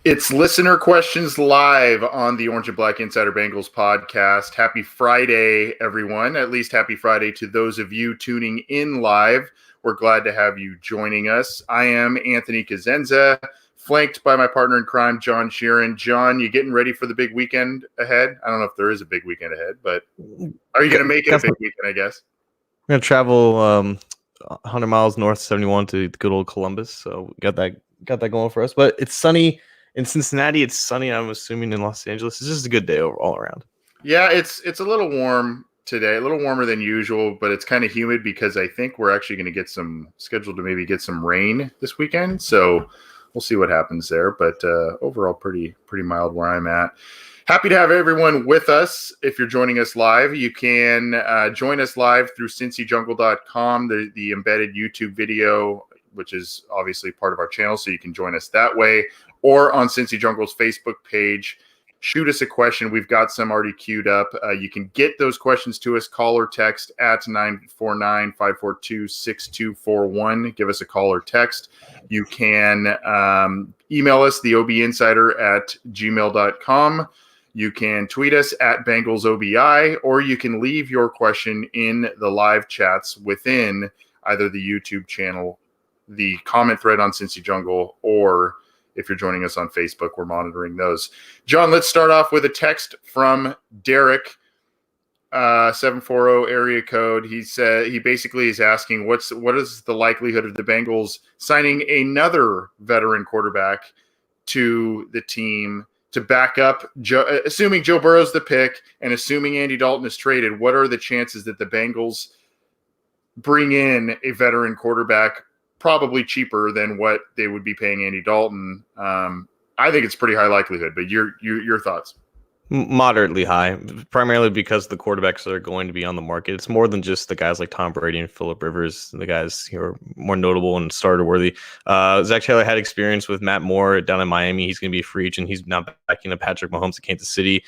It's Listener Questions live on the Orange and Black Insider Bengals podcast. Happy Friday, everyone. At least happy Friday to those of you tuning in live. We're glad to have you joining us. I am Anthony Cosenza, flanked by my partner in crime, John Sheeran. John, you getting ready for the big weekend ahead? I don't know if there is a big weekend ahead, but are you going to make it a big weekend, I guess? I'm going to travel 100 miles north 71 to good old Columbus. So we got that going for us. But it's sunny. In Cincinnati, it's sunny. I'm assuming in Los Angeles. It's just a good day all around. Yeah, it's a little warm today, a little warmer than usual, but it's kind of humid because I think we're actually going to get scheduled to maybe get some rain this weekend. So we'll see what happens there. But overall, pretty mild where I'm at. Happy to have everyone with us. If you're joining us live, you can join us live through cincyjungle.com, the embedded YouTube video, which is obviously part of our channel, so you can join us that way, or on Cincy Jungle's Facebook page. Shoot us a question. We've got some already queued up. You can get those questions to us, call or text at 949-542-6241. Give us a call or text. You can email us, the OBinsider at gmail.com. You can tweet us at BengalsOBI, or you can leave your question in the live chats within either the YouTube channel, the comment thread on Cincy Jungle, or if you're joining us on Facebook, we're monitoring those. John, let's start off with a text from Derek, 740 area code. He said he basically is asking what is the likelihood of the Bengals signing another veteran quarterback to the team to back up Joe, assuming Joe Burrow's the pick and assuming Andy Dalton is traded. What are the chances that the Bengals bring in a veteran quarterback, probably cheaper than what they would be paying Andy Dalton? I think it's pretty high likelihood, but your thoughts? Moderately high, primarily because the quarterbacks that are going to be on the market. It's more than just the guys like Tom Brady and Phillip Rivers, the guys who are more notable and starter worthy. Zach Taylor had experience with Matt Moore down in Miami. He's going to be a free agent. He's now backing up Patrick Mahomes at Kansas City.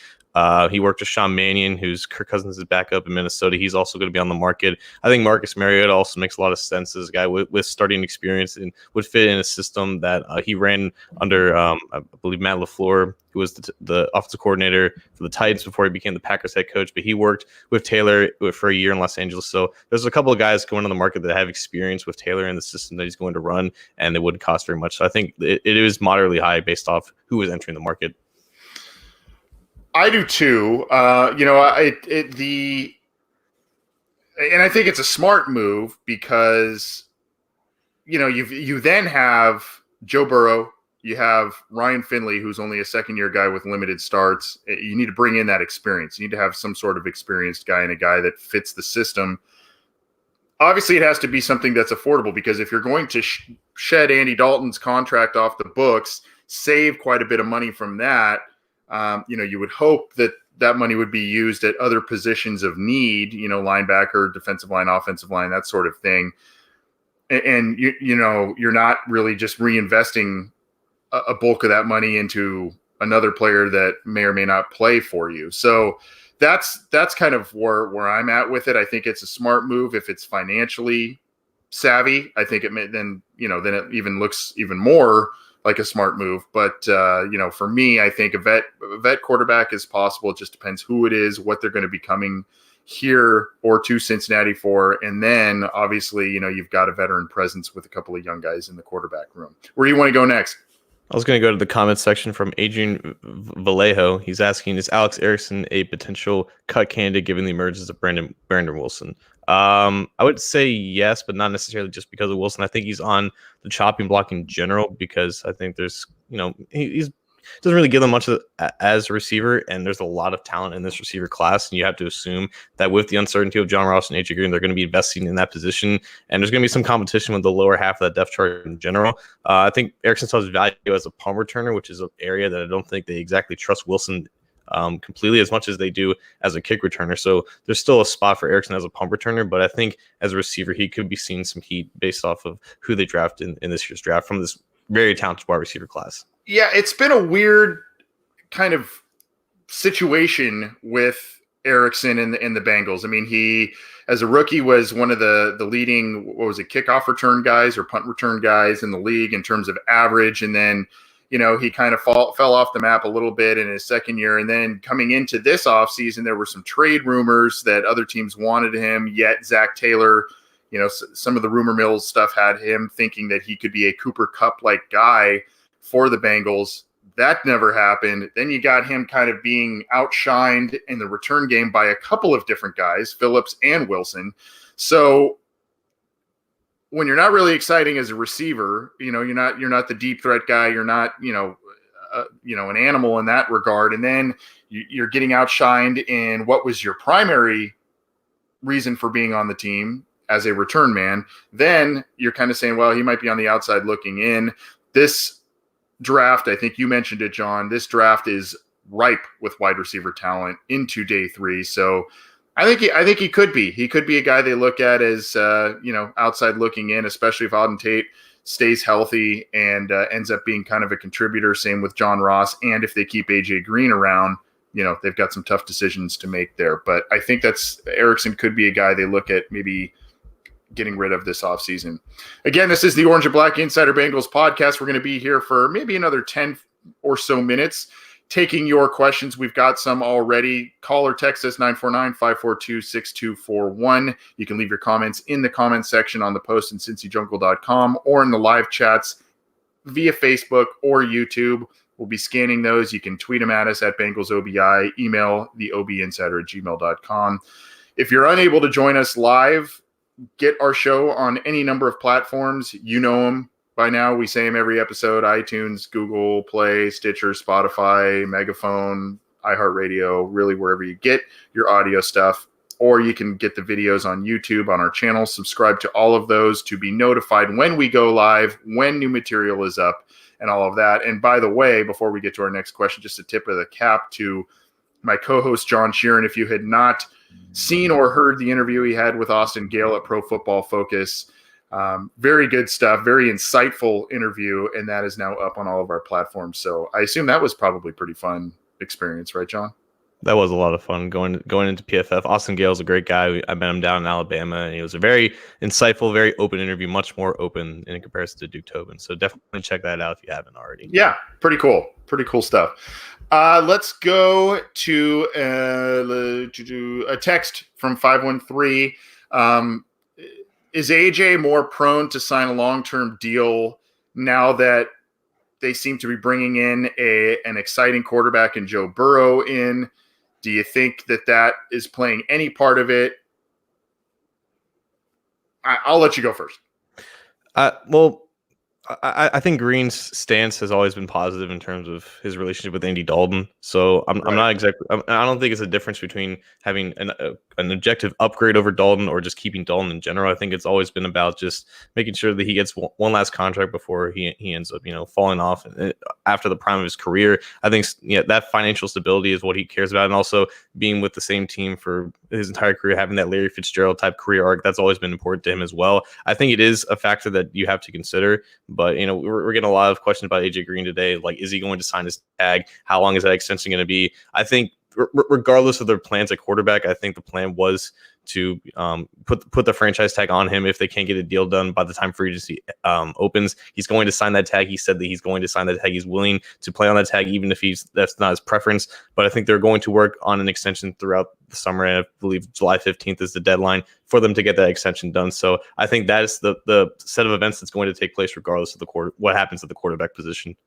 He worked with Sean Mannion, who's Kirk Cousins' backup in Minnesota. He's also going to be on the market. I think Marcus Mariota also makes a lot of sense as a guy with starting experience and would fit in a system that he ran under, I believe, Matt LaFleur, who was the offensive coordinator for the Titans before he became the Packers head coach. But he worked with Taylor for a year in Los Angeles. So there's a couple of guys going on the market that have experience with Taylor and the system that he's going to run, and it wouldn't cost very much. So I think it is moderately high based off who is entering the market. I do too. And I think it's a smart move because, you then have Joe Burrow, you have Ryan Finley, who's only a second-year guy with limited starts. You need to bring in that experience. You need to have some sort of experienced guy and a guy that fits the system. Obviously, it has to be something that's affordable because if you're going to shed Andy Dalton's contract off the books, save quite a bit of money from that, you would hope that money would be used at other positions of need, linebacker, defensive line, offensive line, that sort of thing. And you're not really just reinvesting a bulk of that money into another player that may or may not play for you. So that's kind of where I'm at with it. I think it's a smart move if it's financially savvy. I think it may then it even looks even more like a smart move. But, for me, I think a vet quarterback is possible. It just depends who it is, what they're going to be coming here or to Cincinnati for. And then, obviously, you've got a veteran presence with a couple of young guys in the quarterback room. Where do you want to go next? I was going to go to the comments section from Adrian Vallejo. He's asking, is Alex Erickson a potential cut candidate given the emergence of Brandon Wilson? I would say yes, but not necessarily just because of Wilson. I think he's on the chopping block in general because I think there's, he's doesn't really give them much as a receiver, and there's a lot of talent in this receiver class, and you have to assume that with the uncertainty of John Ross and AJ Green, they're going to be investing in that position, and there's going to be some competition with the lower half of that depth chart in general. I think Erickson saw his value as a punt returner, which is an area that I don't think they exactly trust Wilson completely as much as they do as a kick returner. So there's still a spot for Erickson as a punt returner, but I think as a receiver, he could be seeing some heat based off of who they draft in this year's draft from this very talented wide receiver class. Yeah, it's been a weird kind of situation with Erickson and the Bengals. I mean, he, as a rookie, was one of the leading, kickoff return guys or punt return guys in the league in terms of average. And then, he kind of fell off the map a little bit in his second year. And then coming into this offseason, there were some trade rumors that other teams wanted him, yet Zach Taylor, some of the rumor mills stuff had him thinking that he could be a Cooper Kupp-like guy for the Bengals. That never happened. Then you got him kind of being outshined in the return game by a couple of different guys, Phillips and Wilson. So when you're not really exciting as a receiver, you're not the deep threat guy. You're not, an animal in that regard. And then you're getting outshined in what was your primary reason for being on the team as a return man. Then you're kind of saying, well, he might be on the outside looking in. This draft, I think you mentioned it, John, this draft is ripe with wide receiver talent into day 3. So I think he could be. He could be a guy they look at as outside looking in, especially if Auden Tate stays healthy and ends up being kind of a contributor. Same with John Ross, and if they keep AJ Green around, they've got some tough decisions to make there. But I think Erickson could be a guy they look at maybe getting rid of this offseason. Again, this is the Orange and Black Insider Bengals podcast. We're going to be here for maybe another 10 or so minutes. Taking your questions. We've got some already. Call or text us 949-542-6241. You can leave your comments in the comments section on the post in cincyjungle.com or in the live chats via Facebook or YouTube. We'll be scanning those. You can tweet them at us at BengalsOBI, email theobinsider@gmail.com. If you're unable to join us live, get our show on any number of platforms. You know them by now. We say them every episode: iTunes, Google Play, Stitcher, Spotify, Megaphone, iHeartRadio, really wherever you get your audio stuff. Or you can get the videos on YouTube on our channel. Subscribe to all of those to be notified when we go live, when new material is up, and all of that. And by the way, before we get to our next question, just a tip of the cap to my co-host John Sheeran. If you had not seen or heard the interview he had with Austin Gale at Pro Football Focus, very good stuff, very insightful interview, and that is now up on all of our platforms. So I assume that was probably a pretty fun experience, right, John? That was a lot of fun going into PFF. Austin Gale's a great guy. I met him down in Alabama, and he was a very insightful, very open interview, much more open in comparison to Duke Tobin. So definitely check that out if you haven't already. Yeah, pretty cool. Pretty cool stuff. Let's go to a text from 513. Is AJ more prone to sign a long-term deal now that they seem to be bringing in an exciting quarterback in Joe Burrow in? Do you think that is playing any part of it? I'll let you go first. I think Green's stance has always been positive in terms of his relationship with Andy Dalton. So I'm not exactly. I don't think it's a difference between having an objective upgrade over Dalton or just keeping Dalton in general. I think it's always been about just making sure that he gets one last contract before he ends up falling off after the prime of his career. I think that financial stability is what he cares about, and also being with the same team for his entire career, having that Larry Fitzgerald type career arc. That's always been important to him as well. I think it is a factor that you have to consider. But, we're getting a lot of questions about AJ Green today. Like, is he going to sign his tag? How long is that extension going to be? I think regardless of their plans at quarterback, I think the plan was to put the franchise tag on him if they can't get a deal done by the time free agency opens. He's going to sign that tag. He said that he's going to sign that tag. He's willing to play on that tag, even if that's not his preference. But I think they're going to work on an extension throughout the summer. And I believe July 15th is the deadline for them to get that extension done. So I think that is the set of events that's going to take place regardless of what happens at the quarterback position.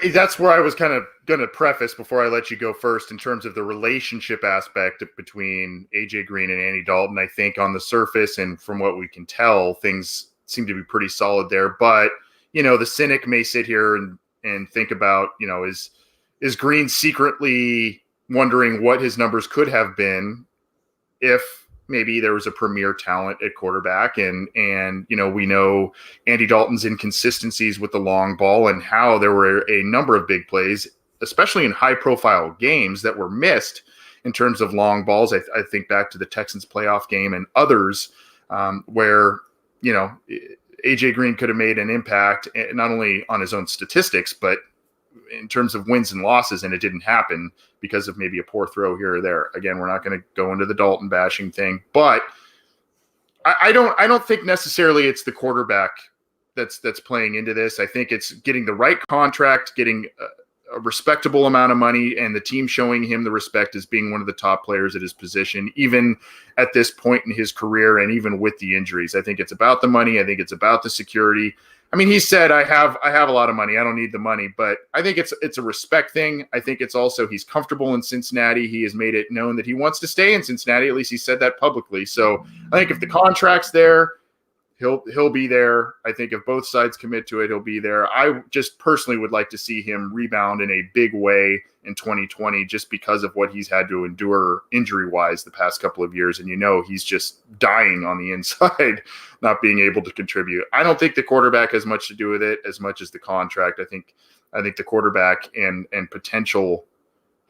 That's where I was kind of going to preface before I let you go first in terms of the relationship aspect between AJ Green and Andy Dalton. I think on the surface and from what we can tell, things seem to be pretty solid there. But, the cynic may sit here and think about, is Green secretly wondering what his numbers could have been if maybe there was a premier talent at quarterback, and we know Andy Dalton's inconsistencies with the long ball and how there were a number of big plays, especially in high profile games, that were missed in terms of long balls. I think back to the Texans playoff game and others where, AJ Green could have made an impact not only on his own statistics, but in terms of wins and losses, and it didn't happen because of maybe a poor throw here or there. Again, we're not going to go into the Dalton bashing thing, but I don't think necessarily it's the quarterback that's playing into this. I think it's getting the right contract, getting a respectable amount of money, and the team showing him the respect as being one of the top players at his position, even at this point in his career, and even with the injuries. I think it's about the money. I think it's about the security. I mean, he said, I have a lot of money. I don't need the money, but I think it's a respect thing. I think it's also he's comfortable in Cincinnati. He has made it known that he wants to stay in Cincinnati. At least he said that publicly. So I think if the contract's there, he'll be there. I think if both sides commit to it, he'll be there. I just personally would like to see him rebound in a big way in 2020 just because of what he's had to endure injury-wise the past couple of years. And he's just dying on the inside, not being able to contribute. I don't think the quarterback has much to do with it as much as the contract. I think the quarterback and potential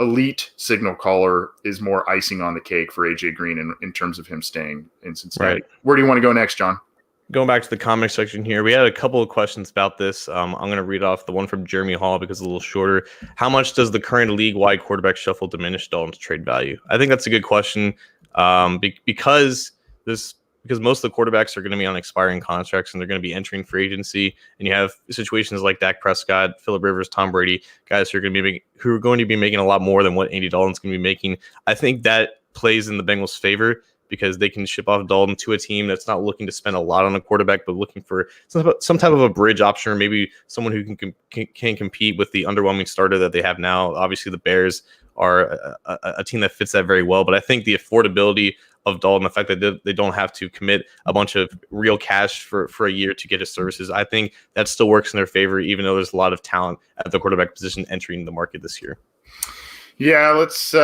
elite signal caller is more icing on the cake for AJ Green in terms of him staying in Cincinnati. Right. Where do you want to go next, John? Going back to the comment section here, we had a couple of questions about this. I'm going to read off the one from Jeremy Hall because it's a little shorter. How much does the current league-wide quarterback shuffle diminish Dalton's trade value? I think that's a good question because most of the quarterbacks are going to be on expiring contracts and they're going to be entering free agency. And you have situations like Dak Prescott, Phillip Rivers, Tom Brady, guys who are going to be making a lot more than what Andy Dalton's going to be making. I think that plays in the Bengals' favor, because they can ship off Dalton to a team that's not looking to spend a lot on a quarterback, but looking for some type of a bridge option, or maybe someone who can compete with the underwhelming starter that they have now. Obviously, the Bears are a team that fits that very well, but I think the affordability of Dalton, the fact that they don't have to commit a bunch of real cash for a year to get his services, I think that still works in their favor, even though there's a lot of talent at the quarterback position entering the market this year. Yeah, let's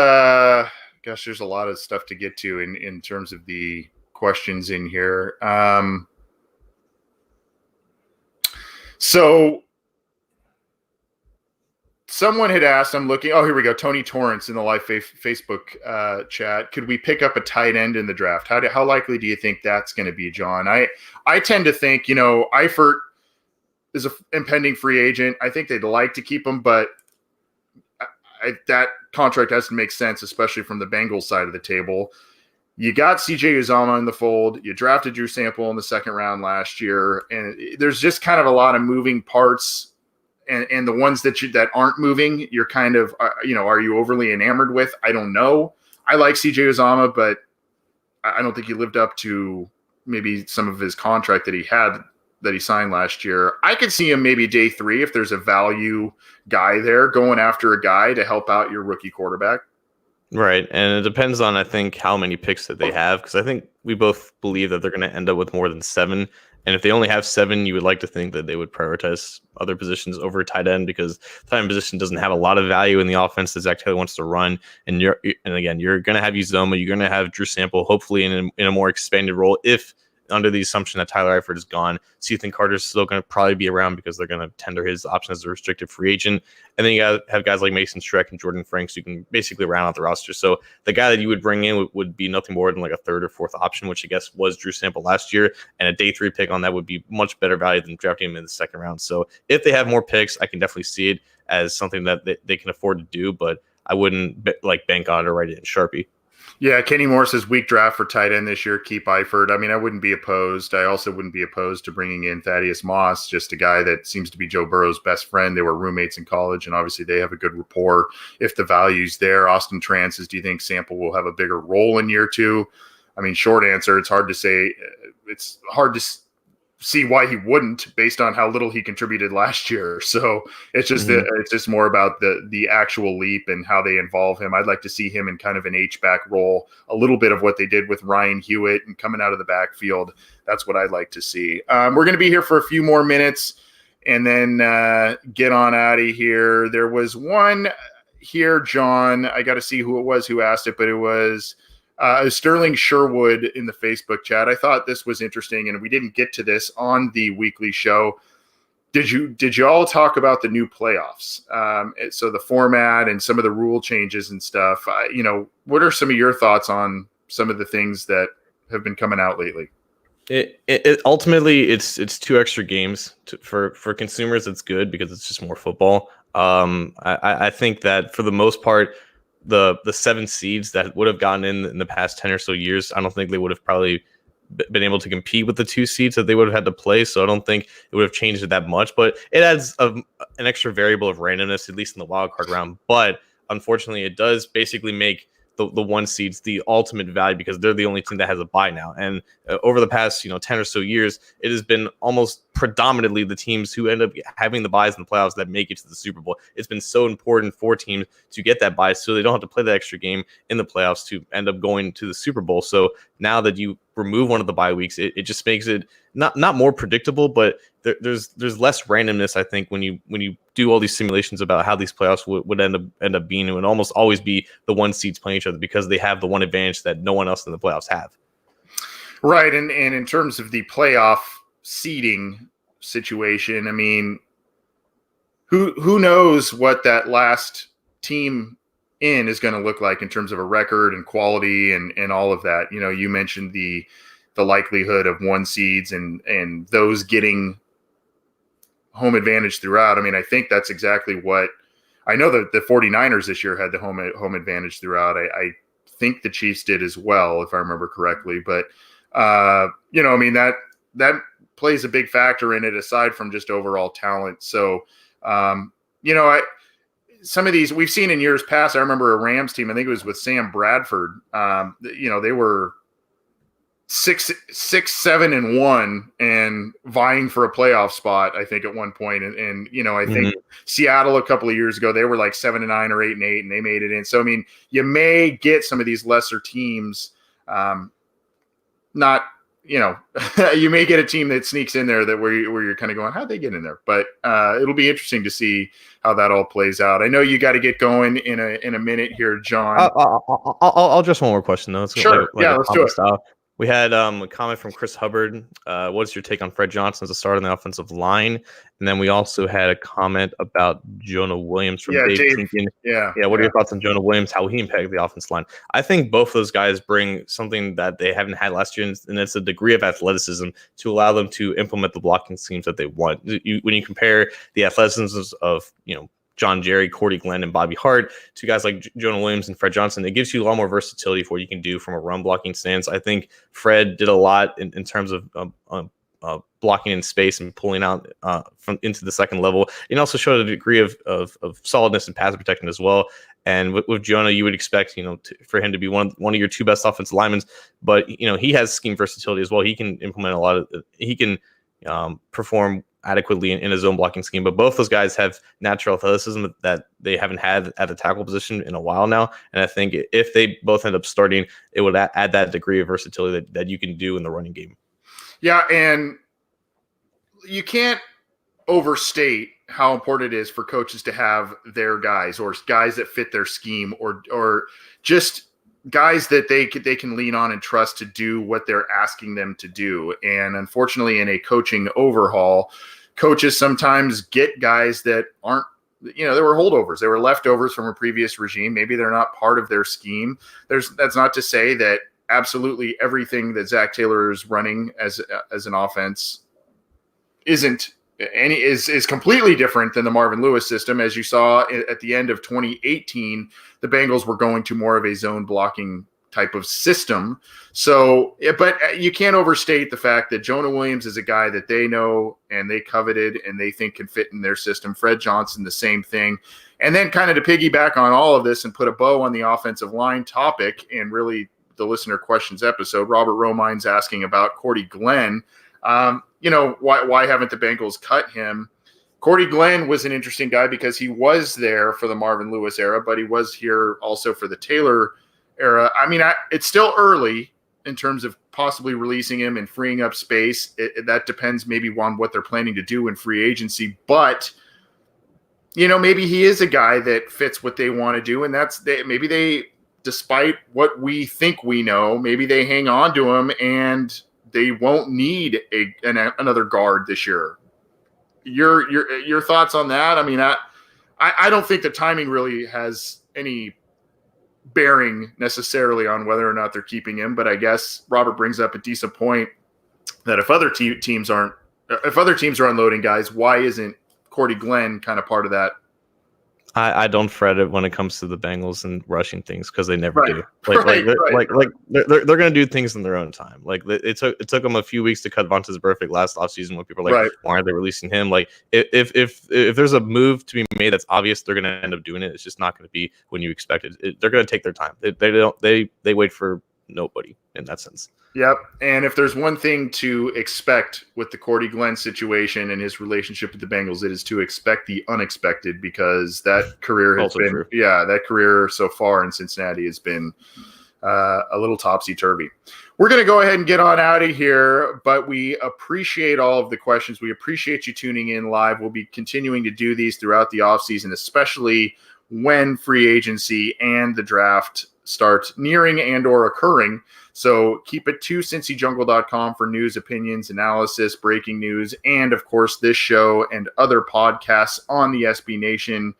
gosh, there's a lot of stuff to get to in terms of the questions in here. So someone had asked, I'm looking, here we go. Tony Torrance in the live Facebook chat. Could we pick up a tight end in the draft? How likely do you think that's going to be, John? I tend to think, Eifert is an impending free agent. I think they'd like to keep him, but that contract has to make sense, especially from the Bengals side of the table. You got CJ Uzomah in the fold. You drafted Drew Sample in the second round last year, and there's just kind of a lot of moving parts. And the ones that aren't moving, you're kind of, are you overly enamored with? I don't know. I like CJ Uzomah, but I don't think he lived up to maybe some of his contract that he signed last year. I could see him maybe day 3 if there's a value guy there going after a guy to help out your rookie quarterback. Right. And it depends on, I think, how many picks that they have, because I think we both believe that they're going to end up with more than 7. And if they only have 7, you would like to think that they would prioritize other positions over tight end, because tight end position doesn't have a lot of value in the offense that Zach Taylor wants to run. And again, you're going to have Uzomah, you're going to have Drew Sample, hopefully in a more expanded role, if under the assumption that Tyler Eifert is gone. So you think Carter's still going to probably be around because they're going to tender his option as a restricted free agent. And then you have guys like Mason Streck and Jordan Franks who can basically round out the roster. So the guy that you would bring in would be nothing more than like a 3rd or 4th option, which I guess was Drew Sample last year. And a day 3 pick on that would be much better value than drafting him in the 2nd round. So if they have more picks, I can definitely see it as something that they can afford to do, but I wouldn't bank on it or write it in Sharpie. Yeah, Kenny Moore says weak draft for tight end this year. Keep Eifert. I mean, I wouldn't be opposed. I also wouldn't be opposed to bringing in Thaddeus Moss, just a guy that seems to be Joe Burrow's best friend. They were roommates in college, and obviously they have a good rapport if the value's there. Austin Trant says, do you think Sample will have a bigger role in year 2? I mean, short answer, it's hard to say. It's hard to see why he wouldn't, based on how little he contributed last year. So it's just it's just more about the actual leap and how they involve him. I'd like to see him in kind of an H-back role, a little bit of what they did with Ryan Hewitt and coming out of the backfield. That's what I'd like to see. We're going to be here for a few more minutes and then get on out of here. There was one here, John. I got to see who it was who asked it, but it was Sterling Sherwood in the Facebook chat. I thought this was interesting, and we didn't get to this on the weekly show. Did you all talk about the new playoffs? So the format and some of the rule changes and stuff. What are some of your thoughts on some of the things that have been coming out lately? It ultimately it's 2 extra games for consumers. It's good because it's just more football. I think that for the most part, the 7 seeds that would have gotten in the past 10 or so years, I don't think they would have probably been able to compete with the 2 seeds that they would have had to play. So I don't think it would have changed it that much, but it adds an extra variable of randomness, at least in the wild card round. But unfortunately, it does basically make the 1 seeds the ultimate value because they're the only team that has a bye now. And over the past 10 or so years, it has been almost predominantly the teams who end up having the byes in the playoffs that make it to the Super Bowl. It's been so important for teams to get that bye so they don't have to play that extra game in the playoffs to end up going to the Super Bowl. So now that you remove one of the bye weeks, it just makes it not more predictable, but there's less randomness. I think when you do all these simulations about how these playoffs would end up being, it would almost always be the 1 seeds playing each other because they have the one advantage that no one else in the playoffs have. Right, and in terms of the playoff seeding situation, I mean, who knows what that last team in is going to look like in terms of a record and quality and all of that. You mentioned the likelihood of 1 seeds and those getting home advantage throughout. I mean, I think that's exactly what I know that the 49ers this year had the home advantage throughout. I think the Chiefs did as well, if I remember correctly. But, I mean, that plays a big factor in it aside from just overall talent. So, some of these we've seen in years past. I remember a Rams team, I think it was with Sam Bradford. They were 6-7-1 and vying for a playoff spot, I think, at one point. And I think Seattle a couple of years ago, they were like 7-9 or 8-8, and they made it in. So, I mean, you may get some of these lesser teams, you may get a team that sneaks in there where you're kind of going, how'd they get in there? But it'll be interesting to see how that all plays out. I know you got to get going in a minute here, John. I'll just one more question though. Sure. Let's do it. Style. We had a comment from Chris Hubbard. What's your take on Fred Johnson as a starter on the offensive line? And then we also had a comment about Jonah Williams from Dave Tinkin. What are your thoughts on Jonah Williams, how he impacted the offensive line? I think both those guys bring something that they haven't had last year, and it's a degree of athleticism to allow them to implement the blocking schemes that they want. When you compare the athleticism of John Jerry, Cordy Glenn, and Bobby Hart to guys like Jonah Williams and Fred Johnson, it gives you a lot more versatility for what you can do from a run blocking stance. I think Fred did a lot in terms of blocking in space and pulling out from into the second level. And also showed a degree of solidness and pass protection as well. And with Jonah, you would expect for him to be one of your 2 best offensive linemen, but he has scheme versatility as well. He can implement a lot of. He can perform adequately in a zone blocking scheme, but both those guys have natural athleticism that they haven't had at the tackle position in a while now. And I think if they both end up starting, it would add that degree of versatility that you can do in the running game. Yeah, and you can't overstate how important it is for coaches to have their guys or guys that fit their scheme or just guys that they can lean on and trust to do what they're asking them to do. And unfortunately, in a coaching overhaul, coaches sometimes get guys that aren't, they were holdovers. They were leftovers from a previous regime. Maybe they're not part of their scheme. That's not to say that absolutely everything that Zach Taylor is running as an offense is completely different than the Marvin Lewis system. As you saw at the end of 2018, the Bengals were going to more of a zone blocking type of system. So, but you can't overstate the fact that Jonah Williams is a guy that they know and they coveted and they think can fit in their system. Fred Johnson, the same thing. And then kind of to piggyback on all of this and put a bow on the offensive line topic and really the listener questions episode, Robert Romine's asking about Cordy Glenn. Why haven't the Bengals cut him? Cordy Glenn was an interesting guy because he was there for the Marvin Lewis era, but he was here also for the Taylor era. I mean, it's still early in terms of possibly releasing him and freeing up space. That depends maybe on what they're planning to do in free agency. But, maybe he is a guy that fits what they want to do. And maybe they, despite what we think we know, maybe they hang on to him and they won't need another guard this year. Your thoughts on that? I mean, I don't think the timing really has any bearing necessarily on whether or not they're keeping him, but I guess Robert brings up a decent point that if other teams are unloading guys, why isn't Cordy Glenn kind of part of that? I don't fret it when it comes to the Bengals and rushing things because they never Right, do. Like right, right. they're gonna do things in their own time. Like it took them a few weeks to cut Vontaze Burfict last offseason when people are like, Right. why aren't they releasing him? Like if there's a move to be made that's obvious, they're gonna end up doing it. It's just not gonna be when you expect it. They're gonna take their time. They wait for nobody in that sense. Yep. And if there's one thing to expect with the Cordy Glenn situation and his relationship with the Bengals, it is to expect the unexpected, because that career has Also been, true. that career so far in Cincinnati has been a little topsy-turvy. We're going to go ahead and get on out of here, but we appreciate all of the questions. We appreciate you tuning in live. We'll be continuing to do these throughout the offseason, especially when free agency and the draft start nearing and or occurring. So keep it to cincyjungle.com for news, opinions, analysis, breaking news, and of course this show and other podcasts on the SB Nation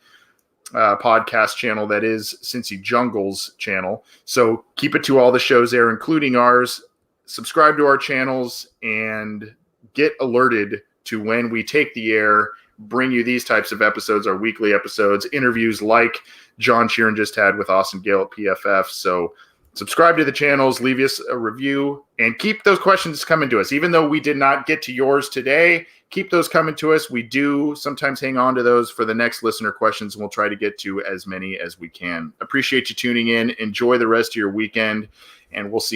podcast channel that is Cincy Jungle's channel. So keep it to all the shows there, including ours. Subscribe to our channels and get alerted to when we take the air, bring you these types of episodes, our weekly episodes, interviews like John Sheeran just had with Austin Gale at PFF. So subscribe to the channels, leave us a review, and keep those questions coming to us. Even though we did not get to yours today, keep those coming to us. We do sometimes hang on to those for the next listener questions, and we'll try to get to as many as we can. Appreciate you tuning in. Enjoy the rest of your weekend, and we'll see you